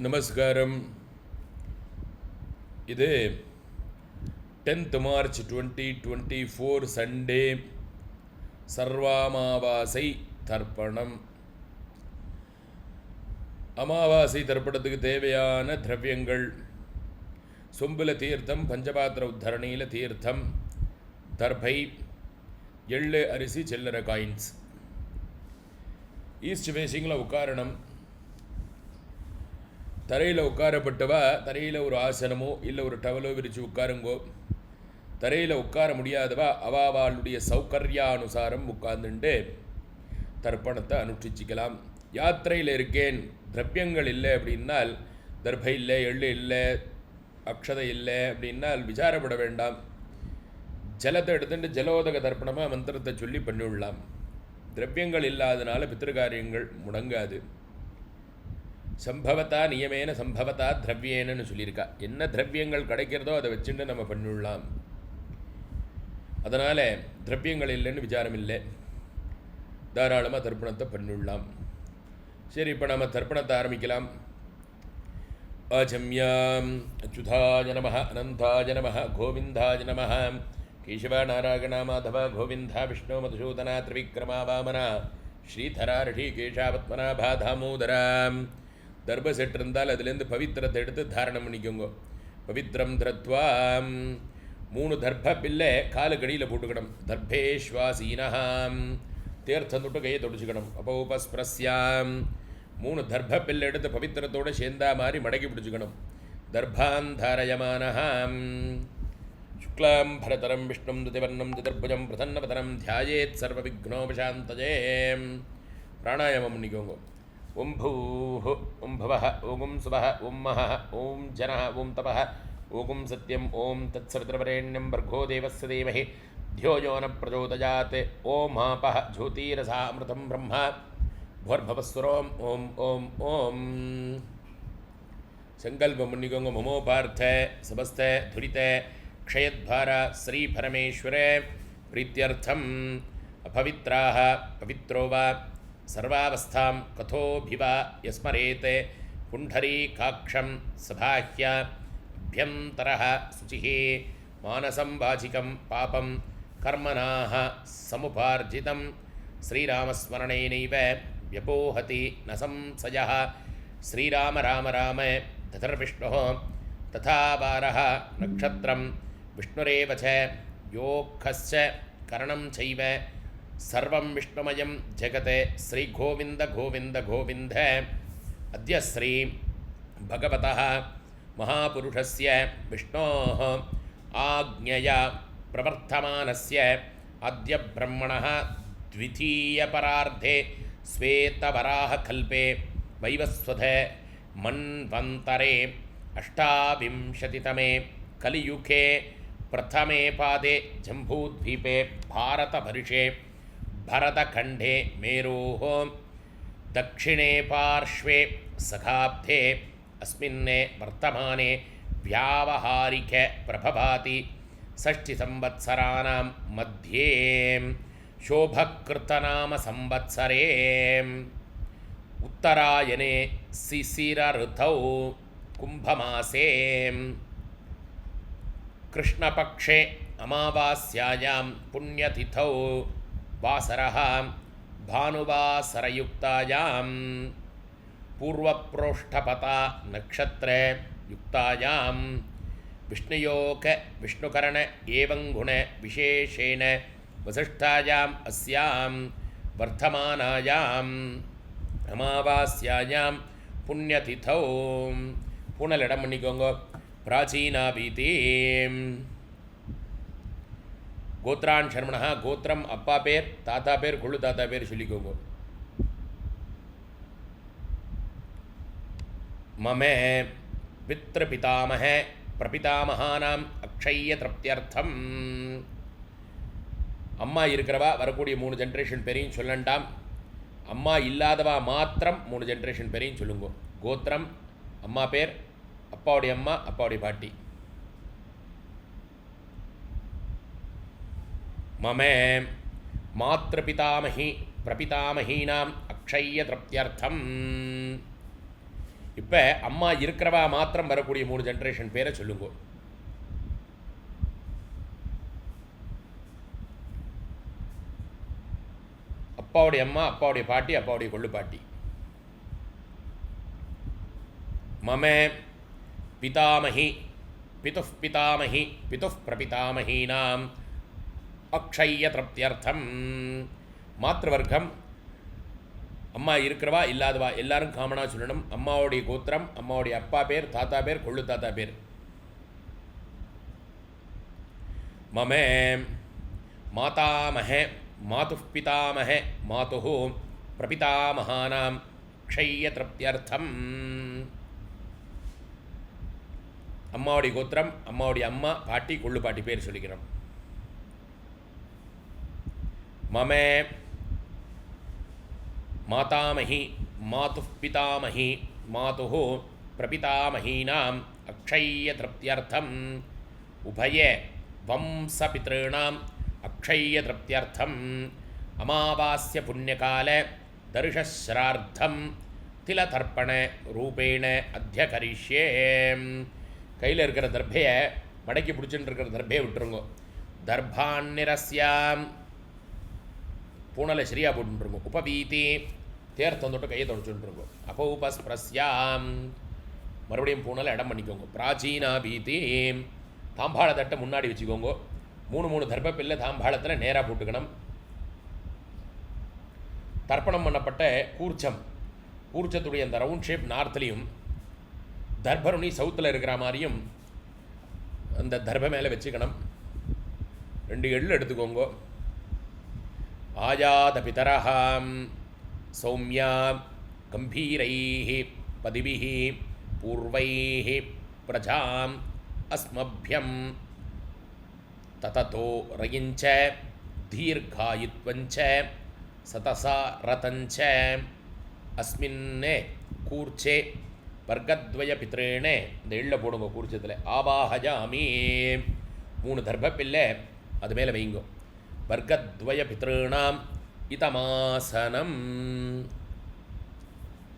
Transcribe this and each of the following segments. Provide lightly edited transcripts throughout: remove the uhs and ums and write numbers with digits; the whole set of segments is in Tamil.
நமஸ்காரம். இது 10th மார்ச் 2024 சண்டே, சர்வாமாவாசை தர்ப்பணம். அமாவாசை தர்ப்பணத்துக்கு தேவையான திரவியங்கள்: சொம்புல தீர்த்தம், பஞ்சபாத்திர உத்தரணியில் தீர்த்தம், தர்பை, எள்ளு, அரிசி, சில்லறை காயின்ஸ். ஈஸ்ட் ஃபேஸிங்கில் உட்காரணும். தரையில் உட்காரப்பட்டவா தரையில் ஒரு ஆசனமோ இல்லை ஒரு டவலோ விரித்து உட்காருங்கோ. தரையில் உட்கார முடியாதவா அவாவாளுடைய சௌகர்யானுசாரம் உட்கார்ந்துட்டு தர்ப்பணத்தை அனுஷ்டிச்சிக்கலாம். யாத்திரையில் இருக்கேன், திரவியங்கள் இல்லை அப்படின்னால், தர்பை இல்லை, எள்ளு இல்லை, அக்ஷதை இல்லை அப்படின்னால் விசாரப்பட வேண்டாம். ஜலத்தை எடுத்துட்டு ஜலோதக தர்ப்பணமாக மந்திரத்தை சொல்லி பண்ணிவிடலாம். திரவியங்கள் இல்லாதனால பித்திருக்காரியங்கள் முடங்காது. சம்பவத்தா நியமேன சம்பவத்தா திரவியேன்னு சொல்லியிருக்கா. என்ன திரவியங்கள் கிடைக்கிறதோ அதை வச்சுட்டு நம்ம பண்ணிவிடலாம். அதனால் திரவியங்கள் இல்லைன்னு விசாரம் இல்லை, தாராளமாக தர்ப்பணத்தை பண்ணிவிடலாம். சரி, இப்போ நம்ம தர்ப்பணத்தை ஆரம்பிக்கலாம். ஆஜம்யாம் அச்சுதாய நம, அனந்தாய நம, கோவிந்தாய நம. கேசவ நாராயண மாதவ கோவிந்தா விஷ்ணு மதுசூதனா திரிவிக்ரமா வாமனா ஸ்ரீதரா ரிஷிகேஷாவத்மனாபா தாமோதராம். தர்ப செட் இருந்தால் அதுலேருந்து பவித்திரத்தை எடுத்து தாரணம் பண்ணிக்கோங்க. பவித்திரம் தரத்வா 3 தர்ப பில்லை காலுக்கடியில் போட்டுக்கணும். தர்பேஸ்வாசீனஹாம், தீர்த்தம் தொட்டு கையை தொடிச்சுக்கணும். அப்போ உபஸ்பிரஸ்யாம் 3 தர்ப பில்லை எடுத்து பவித்திரத்தோடு சேர்ந்தா மாதிரி மடக்கி பிடிச்சிக்கணும். தர்பாந்தாரயமானஹாம் சுக்லாம் பரதரம் விஷ்ணும் துதிவர்ணம் துதிர்புஜம் பிரசன்னபதனம் தியாயேத் சர்வ விக்னோபசாந்தஜே. பிராணாயாமம் பண்ணிக்கோங்க. ஓம் பூஹ, ஓம் பவஹ, ஓம் சுவஹ, ஓம் மஹ, ஓம் ஜனஹ, ஓம் தபஹ, ஓம் சத்யம், ஓம் தத்சவித்ரவரேண்யம் பர்கோ தேவஸ்ய தீமஹி த்யோ யோ ந பிரச்சோதயாத். ஓம் ஆபஹ ஜோதிரசாமிருதம் பிரம்ம பூர்பவஸ்வரோம். ஓம் ஓம் ஓம். சங்கல்பம் பண்ணிக்கோங்க. மமோபார்த்த சமஸ்த துரித க்ஷயத்வார ஸ்ரீ பரமேஸ்வர பிரீத்தியர்த்தம் அபவித்ராஹ பவித்ரோ வா சர்வாவஸ்தாம் கதோபிவா யஸ்மரேத் புண்டரீகாக்ஷம் சபாஹ்ய அபியந்தரஹ சுச்சிஹ மானசம் வாசிகம் பாபம் கர்மணாஹ சமுபார்ஜிதம் ஸ்ரீராமஸ்மரணேனைவ வ்யபோஹதி ந சம்சயः. ஸ்ரீராம ராம ராம ததர்விஷ்ணுः ததா வாரः நக்ஷத்ரம் விஷ்ணுரேவ ச யோகஸ்ச கரணம் சைவ சர்வம் விஷ்ணுமயம் ஜெகத். ஸ்ரீ கோவிந்த கோவிந்த கோவிந்த. அத்ய ஸ்ரீ பகவதः மகாபுருஷஸ்ய விஷ்ணோः ஆக்ஞயா பிரவர்த்தமானஸ்ய அத்ய பிரம்மணः த்விதீயபரார்த்தே ஸ்வேதவராஹகல்பே வைவஸ்வத மன்வந்தரே அஷ்டாவிंशतितमे கலியுகே பிரதமே பாதே ஜம்பூத்வீபே பாரதபரிஷே भरतखण्डे मेरोः दक्षिणे पार्श्वे सखाब्धे अस्मिन् वर्तमाने व्यावहारिक प्रभभाति षष्ठिसंवत्सराणां मध्ये शोभकृतनाम संवत्सरे उत्तरायणे शिशिरऋतौ कुम्भमासे कृष्णपक्षे अमावास्यायां पुण्यतिथौ वासरः भानुवासरयुक्तायां पूर्वप्रोष्ठपता नक्षत्रयुक्तायां विष्णुयोग विष्णुकरण एवं गुण विशेषेण वसिष्ठायाम् अस्यां वर्धमानायाम् अमावास्यायां पुण्यतिथौ पूर्णलिडम मणिकोंगो प्राचीना भीति. கோத்ரான் சர்மணா, கோத்திரம் அப்பா பேர், தாத்தா பேர், குழு தாத்தா பேர் சொல்லிக்கோங்க. மம பித்ருபிதாமஹ பிரபிதாமகானாம் அக்ஷய திருப்தியர்த்தம். அம்மா இருக்கிறவா வரக்கூடிய 3 ஜென்ரேஷன் பேரையும் சொல்லண்டாம். அம்மா இல்லாதவா மாத்திரம் 3 ஜென்ரேஷன் பேரையும் சொல்லுங்க. கோத்திரம், அம்மா பேர், அப்பாவுடைய அம்மா, அப்பாவுடைய பாட்டி. मम मातृपितामही प्रपितामहीनाम् अक्षय्य तृप्त्यर्थम. இப்போ அம்மா இருக்கிறவா மாத்திரம் வரக்கூடிய 3 ஜென்ரேஷன் பேரை சொல்லுங்க. அப்பாவுடைய அம்மா, அப்பாவுடைய பாட்டி, அப்பாவுடைய கொள்ளு பாட்டி. மம பிதாமகி பிதுஃப் பிதாமகி பிதுஃப் பிரபிதாமகீனாம் அக்ஷய திருப்தியர்த்தம். மாத்திருவர்க்கம் அம்மா இருக்கிறவா இல்லாதவா எல்லாரும் காமனாக சொல்லணும். அம்மாவுடைய கோத்திரம், அம்மாவுடைய அப்பா பேர், தாத்தா பேர், கொள்ளு தாத்தா பேர். மம மாதாமஹ மாதுः பிதாமஹ மாதுः பிரபிதாமகானாம் க்ஷய திருப்தியர்த்தம். அம்மாவுடைய கோத்திரம், அம்மாவுடைய அம்மா, பாட்டி, கொள்ளு பாட்டி பேர் சொல்லிக்கிறோம். மம மாதாமஹி மாதுः பிதாமஹி மாதுः பிரபிதாமகீனாம் அக்ஷய திருப்தியர்த்தம் உபய வம்சபித்ॄணாம் அக்ஷய திருப்தியர்த்தம் அமாவாஸ்ய புண்ணியகால தர்ஷஸ்ரார்த்தம் திலதர்ப்பண ரூபேண அத்திய கரிஷ்யே. கையில் இருக்கிற தர்பையை மடக்கி பிடிச்சிட்டு இருக்கிற தர்பையை விட்டுருங்க. தர்பான்னிரஸ்யாம் பூனலை சரியாக போட்டுருங்க. உபவீதி தேர்த்தம் தொட்டு கையை தொடச்சுட்டுருங்க. அப்போ உபஸ்பிரஸ்யாம் மறுபடியும் பூனலை இடம் பண்ணிக்கோங்க. பிராச்சீனா பீதி தாம்பாள தட்டை முன்னாடி வச்சுக்கோங்க. 3 தர்பப்பில்லை தாம்பாளத்தில் நேராக போட்டுக்கணும். தர்ப்பணம் பண்ணப்பட்ட கூர்ச்சத்துடைய அந்த ரவுண்ட் ஷேப் நார்த்லேயும் தர்பருணி சவுத்தில் இருக்கிற மாதிரியும் அந்த தர்ப மேலே வச்சுக்கணும். 2 எள்ளு எடுத்துக்கோங்க. ஆயாத பிதரஹாம் சௌமியா கம்பீரைஹ பதிபிஹ பூர்வைஹ பிரஜாம் அஸ்மப்யம் தததோ ரயிஞ்ச தீர்காயுத்வஞ்ச சதசா ரதஞ்ச அஸ்மின்னே கூர்ச்சே வர்க்கத்வய பித்ரேனே. இந்த எள்ள போடுங்க கூர்ச்சத்தில். ஆவாஹஜாமி 3 தர்பப்பில்லை அது மேலே வைங்கோ. வர்க்கத்வய பித்ருணாம் இதமாசனம்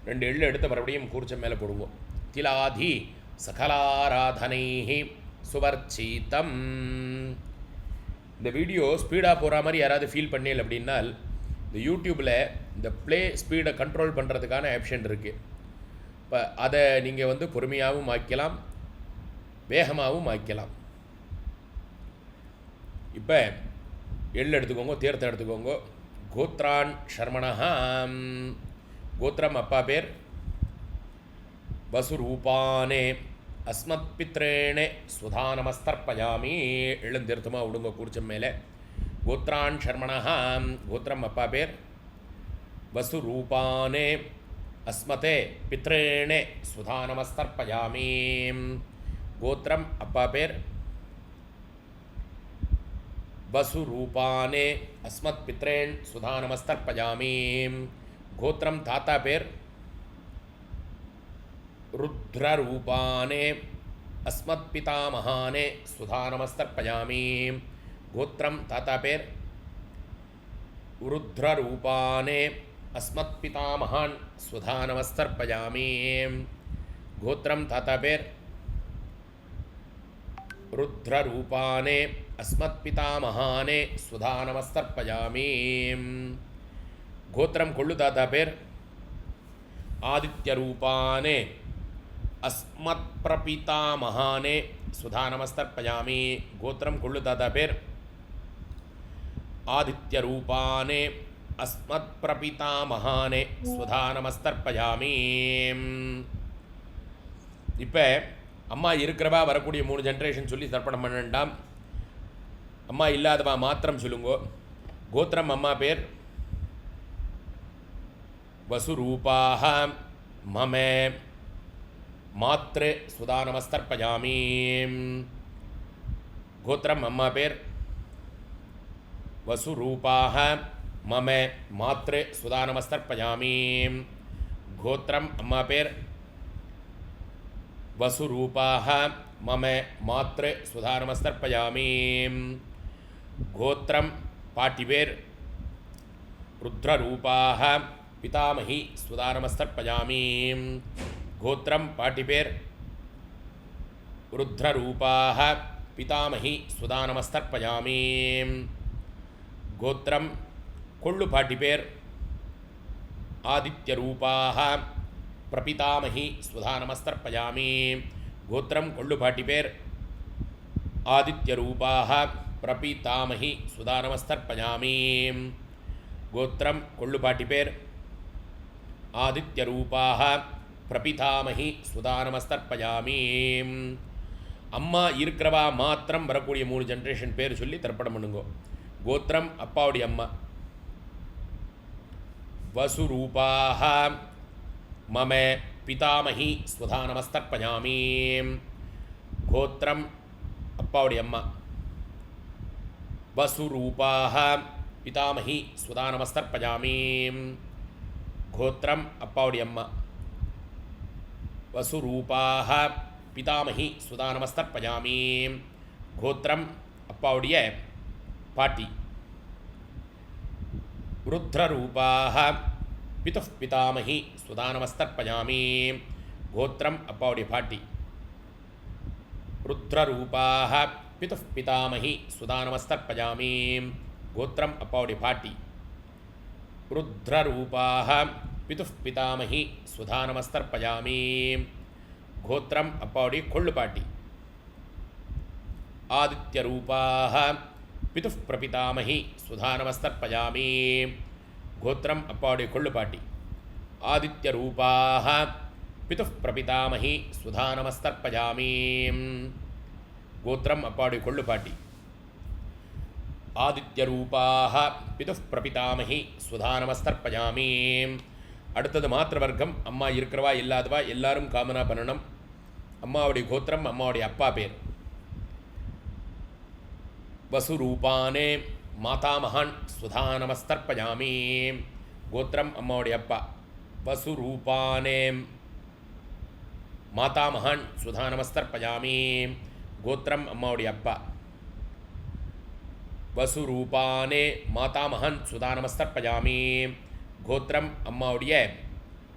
2 எள்ளு எடுத்து மறுபடியும் கூர்ச்சம் மேலே போடுங்க. திலாதி சகலாராதனைஹி சுவர்ச்சிதம். இந்த வீடியோ ஸ்பீடாக போகிற மாதிரி யாராவது ஃபீல் பண்ணல அப்படின்னால் இந்த யூடியூப்பில் இந்த ப்ளே ஸ்பீடை கண்ட்ரோல் பண்ணுறதுக்கான ஆப்ஷன் இருக்குது. இப்போ அதை நீங்கள் பொறுமையாகவும் ஆக்கலாம், வேகமாகவும் ஆக்கலாம். இப்போ எள்ளு எடுத்துக்கோங்க, தீர்த்தம் எடுத்துக்கோங்க. கோத்ரான் ஷர்மணஹாம் கோத்திரம் அப்பா பேர். வசுரூபானே அஸ்மத் பித்ரேணே சுதானமஸ்தர்ப்பயாமி. எழுந்தீர்த்தமாக விடுங்க கூர்ச்சம் மேலே. கோத்ரான் ஷர்மணஹாம் கோத்திரம் அப்பா பேர். வசுரூபானே அஸ்மதே பித்ரேணே சுதானமஸ்தர்ப்பயாமி. கோத்திரம் அப்பா பேர். வசுரூபானே அஸ்மத் பித்ரேண் சுதானமஸ்தர்ப்பயாமி. கோத்திரம் தாத்தா பேர். ருத்ரரூபானே அஸ்மத் பிதாமகானே சுதானமஸ்தர்ப்பயாமி. கோத்திரம் தாத்தா பேர். ருத்ரரூபானே அஸ்மத் பிதாமகான் சுதானமஸ்தர்ப்பயாமி. கோத்திரம் தாத்தா பேர். ருத்ரரூபானே அஸ்மத் பிதாமகானே சுதானமஸ்தர்ப்பயாமி. கோத்திரம் கொள்ளு தாத்தா பேர். ஆதித்யரூபானே அஸ்மத் பிரபிதாமகானே சுதானமஸ்தர்ப்பயாமி. கோத்திரம் கொள்ளு தாத்தா பேர். ஆதித்யரூபானே அஸ்மத் பிரபிதாமகானே சுதானமஸ்தர்ப்பயாமி. இப்போ அம்மா இருக்கிறவா வரக்கூடிய 3 ஜென்ரேஷன் சொல்லி தர்ப்பணம் பண்ண வேண்டாம். அம்மா இல்லாதவா மாத்திரம் சொல்லுங்கோ. கோத்திரம் அம்மா பேர். வசுரூபாஹ மம மாத்ரு சுதானமஸ்தர்ப்பயாமி. கோத்திரம் அம்மா பேர். வசுரூபாஹ மம மாத்ரு சுதானமஸ்தர்ப்பயாமி. கோத்திரம் அம்மா பேர். வசுரூபாஹ மம மாத்ரு சுதானமஸ்தர்ப்பயாமி. கோத்திரம் பாட்டி பேர். ருத்ரரூபாஹ பிதாமகி சுதானமஸ்தர்ப்பயாமி. கோத்திரம் பாட்டி பேர் ருத்ரரூபாः பிதாமகி சுதா நமஸ்தர்ப்பயாமி. கோத்திரம் கொள்ளு பாட்டி பேர் ஆதித்யரூபாः பிரபிதாமகி சுதா நமஸ்தர்ப்பயாமி. கோத்திரம் கொள்ளு பாட்டி பேர் ஆதித்யரூபாः பிரபிதாமகி சுதா நமஸ்தர்ப்பயாமி. கோத்திரம் கொள்ளு பாட்டி பேர் ஆதித்யரூபாः பிரபிதாமகி சுதா நமஸ்தர்ப்பயாமி. அம்மா இருக்கிறவா மாத்திரம் வரக்கூடிய 3 ஜென்ரேஷன் பேர் சொல்லி தர்ப்பணம் பண்ணுங்க. கோத்திரம் அப்பாவுடைய அம்மா வசுரூபாः மம பிதாமகி சுதா நமஸ்தர்ப்பயாமி. கோத்திரம் அப்பாவுடைய அம்மா வசுரூபாः பிதாமகி சுதா நமஸ்தர்ப்பயாமி. கோத்திரம் அப்பாவுடைய அம்மா வசுரூபாः பிதாமகி சுதா நமஸ்தர்ப்பயாமி. கோத்திரம் அப்பாவுடைய பாட்டி ருத்ரரூபாः பிதுः பிதாமகி சுதா நமஸ்தர்ப்பயாமி. கோத்திரம் அப்பாவுடைய பாட்டி ருத்ரரூபாः பிதுः பிதாமகி சுதா நமஸ்தர்ப்பயாமி. கோத்திரம் அப்பாவுடைய பாட்டி ருத்ரரூபாः பிதுः பிதாமகி சுதா நமஸ்தர்ப்பயாமி. கோத்திரம் அப்பாவுடைய கொள்ளு பாட்டி ஆதித்யரூபாः பிதுः பிரபிதாமகி சுதா நமஸ்தர்ப்பயாமி. கோத்திரம் அப்பாவுடைய கொள்ளு பாட்டி ஆதித்யரூபாः பிதுः பிரபிதாமகி சுதா நமஸ்தர்ப்பயாமி. கோத்திரம் அப்பாவுடைய கொள்ளு பாட்டி ஆதித்யரூபாः பிதுः பிரபிதாமகி சுதா நமஸ்தர்ப்பயாமி. அடுத்தது மாத்திர வர்க்கம். அம்மா இருக்கிறவா இல்லாதவா எல்லாரும் காமனாக பண்ணணும். அம்மாவுடைய கோத்திரம் அம்மாவுடைய அப்பா பேர் வசுரூபானே மாதாமகான் சுதா நமஸ்தர்ப்பயாமி. கோத்திரம் அம்மாவுடைய அப்பா வசுரூபானே மாதாமகான் சுதா நமஸ்தர்ப்பயாமி. கோத்திரம் அம்மாவுடைய அப்பா வசுரூபானே மாதாமகன் சுதா நமஸ்தர்ப்பயாமி. கோத்திரம் அம்மாவுடைய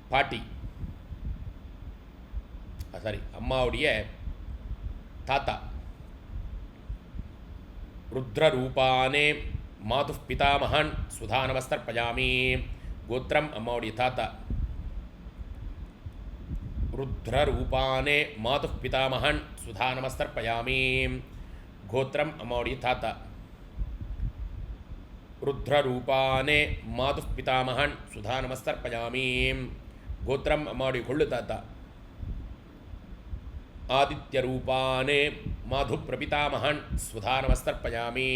பாட்டி அம்மாவுடைய தாத்தா ருத்ரரூபானே மாதுः பிதாமகன் சுதா நமஸ்தர்ப்பயாமி. கோத்திரம் அம்மாவுடைய தாத்தா ருத்ரரூபானே மாதுः பிதாமகன் சுதா நமஸ்தர்ப்பயாமி. கோத்திரம் அம்மாவுடைய தாத்தா ருத்ரரூபானே மாதுः பிதாமகன் சுதா நமஸ்தர்ப்பயாமி. கோத்திரம் அம்மாவுடைய கொள்ளு தாத்தா ஆதித்யரூபானே மாது பிரபிதாமகன் சுதா நமஸ்தர்ப்பயாமி.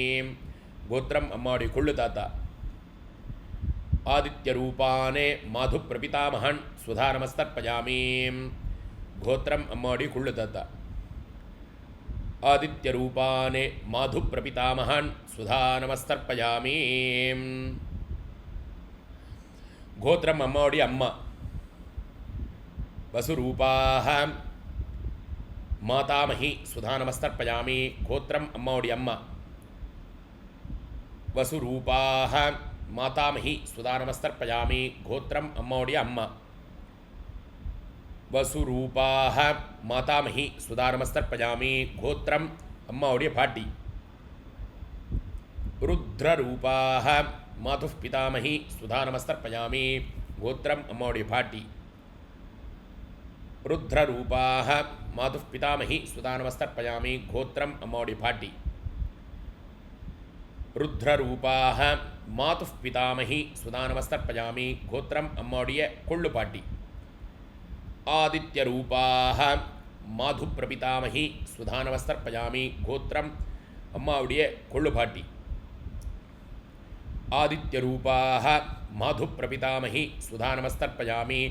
கோத்திரம் அம்மாவுடைய கொள்ளு தாத்தா ஆதித்யரூபானே மாது பிரபிதாமகன் சுதா நமஸ்தர்ப்பயாமி. கோத்திரம் அம்மாவுடைய கொள்ளு தாத்தா ஆதித்யரூபானே மாது பிரபிதாமகன் சுதா நமஸ்தர்ப்பயாமி. கோத்திரம் அம்மாவுடைய அம்மா வசுரூபாः மாதாமகி சுதா நமஸ்தர்ப்பயாமி. கோத்திரம் அம்மாவுடைய அம்மா வசுரூபாः மாதாமகி சுதா நமஸ்தர்ப்பயாமி. கோத்திரம் அம்மாவுடைய அம்மா வசுரூபாः மாதாமகி சுதா நமஸ்தர்ப்பயாமி. கோத்திரம் அம்மாவுடைய பாட்டி ருத்ரரூபாः மாதுः பிதாமகி சுதா நமஸ்தர்ப்பயாமி. கோத்திரம் அம்மாவுடைய பாட்டி ருத்ரரூபாः மாதுः பிதாமகி சுதா நமஸ்தர்ப்பயாமி. கோத்திரம் அம்மாவுடைய பாட்டி ருத்ரரூபாः மாதுः பிதாமகி சுதா நமஸ்தர்ப்பயாமி. கோத்திரம் அம்மாவுடைய கொள்ளு பாட்டி ஆதித்யரூபாः மாது பிரபிதாமகி சுதா நமஸ்தர்ப்பயாமி. கோத்திரம் அம்மாவுடைய கொள்ளு பாட்டி ஆதித்யரூபாः மாது பிரபிதாமகி சுதா நமஸ்தர்ப்பயாமி.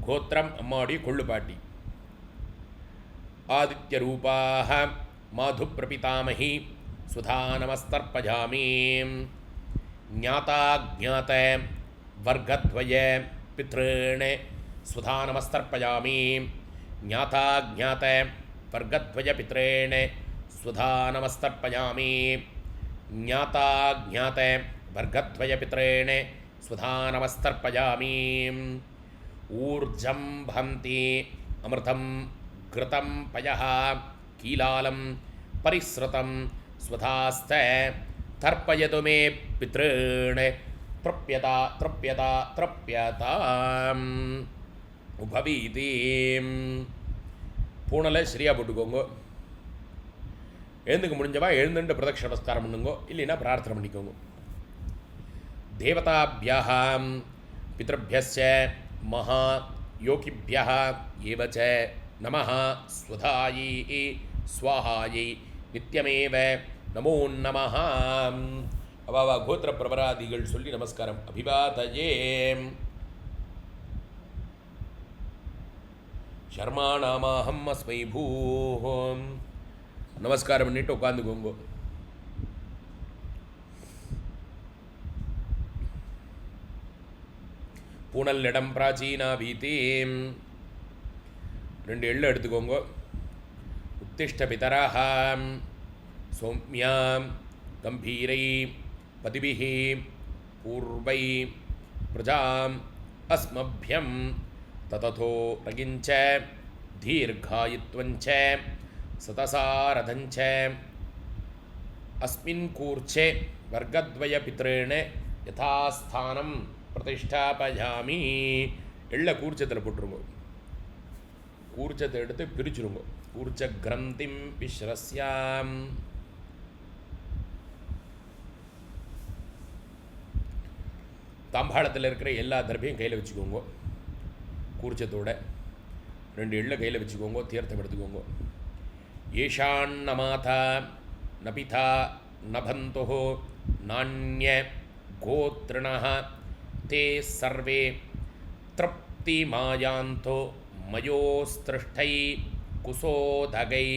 கோத்திரம் அம்மாவுடைய கொள்ளு பாட்டி ஆதித்யரூபாः மாது பிரபிதாமகி சுதா நமஸ்தர்ப்பயாமி. ஞாதா ஜ்ஞாத வர்கத்வய பித்ருண சுதா நமஸ்தர்ப்பயாமி. ஞாதா ஜ்ஞாத வர்கத்வய பித்ருண சுதா நமஸ்தர்ப்பயாமி. ஞாதா ஜ்ஞாத வர்கத்வய பித்ருண சுதா நமஸ்தர்ப்பயாமி. ஊர்ஜம் பந்தி अमृतं घृतं पयः कीलालं परिसृतं स्वधास्थ तर्पयतु मे पितॄन् तृप्यता तृप्यता तृप्यताम् உபவீதி. பூனலை சரியாக போட்டுக்கோங்க. எழுந்துக்க முடிஞ்சவா எழுந்துட்டு பிரதட்ச நமஸ்காரம் பண்ணுங்கோ, இல்லைன்னா பிரார்த்தனை பண்ணிக்கோங்க. தேவதாபியாம் பித்ருபியஸ்ய மகா யோகிபியः ஏவச்ச நமः ஸ்வதாயை ஸ்வாஹாயை நித்யமேவ நமோ நமः. அவாவா கோத்திர பிரபராதிகள் சொல்லி நமஸ்காரம். அபிவாதயே ஷர்மாணாமாஹம் அஸ்மை பூஹோம். நமஸ்காரம் பண்ணிட்டு உட்காந்துக்கோங்க. பூனல் இடம் பிராச்சீனா வீதி. 2 எள்ளு எடுத்துக்கோங்க. உத்திஷ்ட பிதராஹாம் சௌமியாம் கம்பீரை பதிபிஹி பூர்வை பிரஜாம் அஸ்மபியம் தததோ ரகிஞ்ச தீர்காயுத்வஞ்ச சதசாரதஞ்ச அஸ்மின் கூர்ச்சே வர்க்கத்வய பித்ரேண யதாஸ்தானம் பிரதிஷ்டாபயாமி. எள்ள கூர்ச்சத்தில் போட்டுருங்க. கூர்ச்சத்தை எடுத்து பிரிச்சுருங்க. கூர்ச்ச கிரந்திம் விஸ்ரஸ்யாம். தாம்பாளத்தில் இருக்கிற எல்லா தர்பையும் கையில் வச்சுக்கோங்க. கூர்ச்சத்தோட 2 எள்ளை கையில் வச்சுக்கோங்க. தீர்த்தம் எடுத்துக்கோங்க. ஏஷான்ன மாதா நபிதா நபந்தோ நானிய கோத்ரிணः தே சர்வே திருப்தி மாயாந்தோ மயோஸ்திருஷ்டை குசோதகை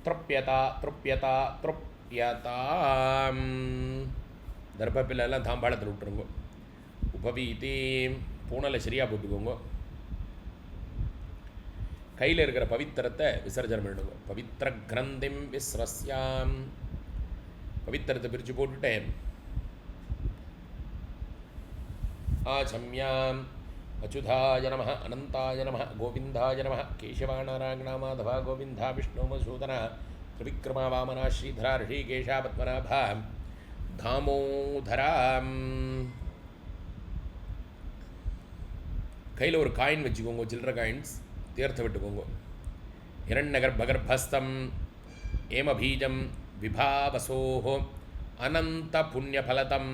திருப்யதா திருப்யதா திருப்யதாம். தர்பப்பிலெல்லாம் தாம்பாளத்தில் விட்டுருங்க. உபவீதி. பூனலை சரியாக போட்டுக்கோங்க. கையில் இருக்கிற பவித்திரத்தை விசர்ஜனம் பண்ணிடுங்க. பவித்திர கிரந்திம் விஸ்ரஸ்யாம். பவித்திரத்தை பிரித்து போட்டுட்டேன். ஆச்சம்யாம் அச்சுதாய நமः அனந்தாய நமः கோவிந்தாய நமः கேசவாநாராயணா மாதவா கோவிந்தா விஷ்ணு மசூதனா திரிவிக்ரமா வாமனா ஸ்ரீதரா ரிஷிகேஷா பத்மநாபா தாமோதராம். கையில் ஒரு காயின் வச்சுக்கோங்க. சில்லற காயின்ஸ். தீர்த்த விட்டுக்கோங்க. இரண்யகர்ப்பகர்ப்பஸ்தம் ஏமபீஜம் விபாவசோஹோ அனந்த புண்ணியபலதம்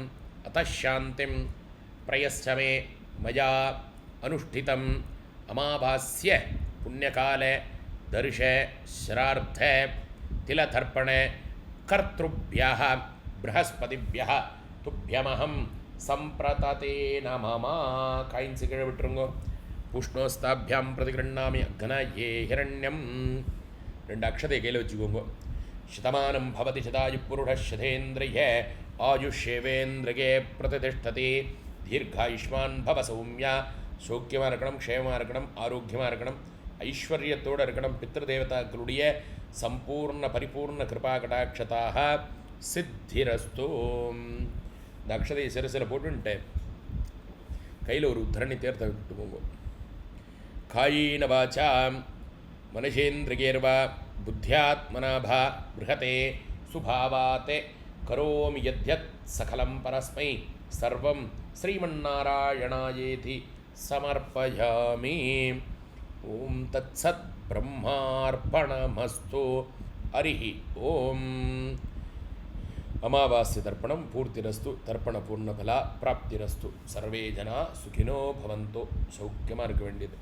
அத்தாந்திம் பிரயஸ்சமே மயா அனுஷ்டிதம் அமாவாஸ்ய புண்ணியகால தர்ஷ ஸ்ரார்த்த திலதர்ப்பண கர்த்ருப்யः ப்ரஹஸ்பதிभ्यः துப்யமஹம் சம்பிரததே நமமா. காயின்ஸு கீழே விட்டுருங்க. புஷ்ணோஸ்தாபியாம் பிரதிகிருண்ணாமி அக்னயே ஹிரண்யம். 2 அக்ஷதை கையில் வச்சுக்கோங்க. சதமானம் பவதி சதாயு புருஷ சதேந்திரிய ஆயுஷேவேந்திரகே பிரதிஷ்டதி தீர்காயுஷ்மான் பவ சௌமியா. சௌக்கியமாக இருக்கணும், க்ஷேமமாக இருக்கணும், ஆரோக்கியமாக இருக்கணும், ஐஸ்வர்யத்தோடு இருக்கணும். பித்ருதேவதாக்களுடைய சம்பூர்ண பரிபூர்ண கிருபா கடாட்சதாக சித்திரஸ்து. இந்த அக்ஷதையை சிறுசில் போட்டுன்ட்டு கையில் ஒரு உத்தரணி தேர்த்த விட்டுக்கோங்க. காயீன வாச்சா மனுஷேந்திரியர்வா புத்தியாத்மனாபா பிருஹதே சுபாவாத் கரோமி யத்யத் சகலம் பரஸ்மை சர்வம் ஸ்ரீமன்னாராயணாயேதி சமர்ப்பயாமி. ஓம் தத்சத் பிரம்மார்ப்பணமஸ்து. ஹரிஹி ஓம். அமாவாஸ்ய தர்ப்பணம் பூர்த்திரஸ்து. தர்ப்பண பூர்ணபலா பிராப்திரஸ்து. சர்வே ஜனா சுகினோ பவந்தோ. சௌக்கியமாக இருக்க வேண்டியது.